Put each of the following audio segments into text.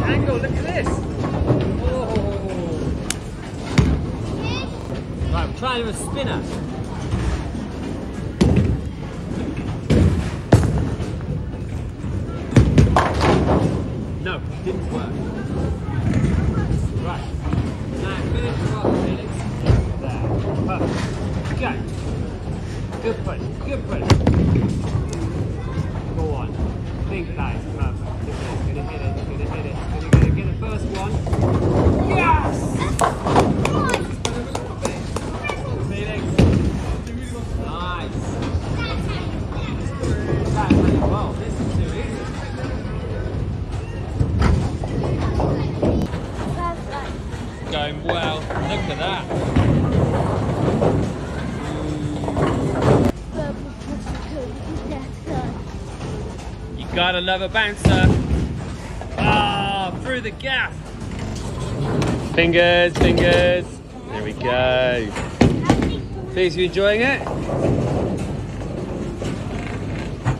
angle. Look at this. Oh. Right, we're trying to do a spinner. No, didn't work. Right. Now finish it off, Felix. There. Perfect. Go. Good push. Good push. Go on. Think that is perfect. Gonna hit it. Gonna hit it. Gonna get the first one. Yes! Felix. Nice. That's really well. This is too easy. Going well. Look at that. You gotta love a bouncer. Ah, through the gap. Fingers, fingers. There we go. Felix, you enjoying it?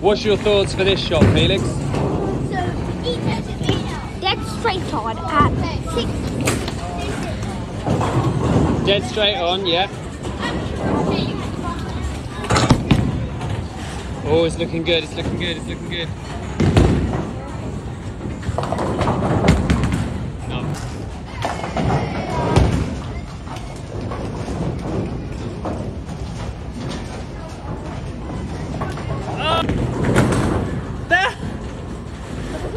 What's your thoughts for this shot, Felix? Dead straight on at 6. Dead straight on, yeah. Oh, it's looking good, it's looking good, it's looking good. No. Oh! There!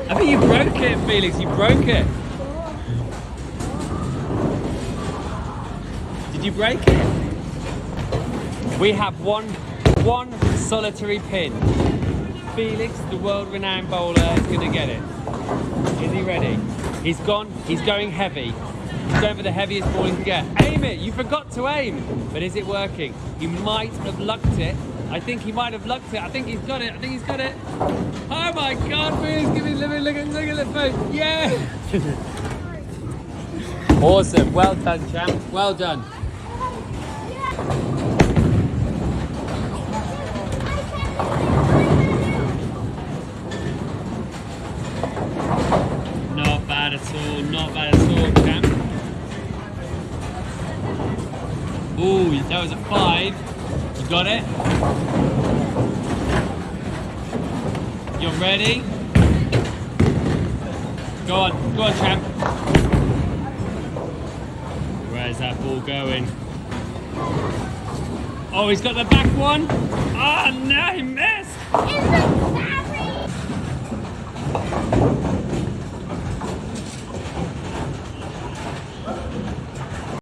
I think you broke it, Felix, you broke it. Did you break it? We have one solitary pin. Felix, the world-renowned bowler, is going to get it. Is he ready? He's gone. He's going heavy. He's going for the heaviest ball he can get. Aim it! You forgot to aim. But is it working? He might have lucked it. I think he might have lucked it. I think he's got it. I think he's got it. Oh my God, Felix! Give me, look at the face. Yeah! Awesome. Well done, champ. Well done. Not bad at all, champ. Ooh, that was a 5. You got it? You're ready? Go on, champ. Where's that ball going? Oh, he's got the back one. Oh no, he missed!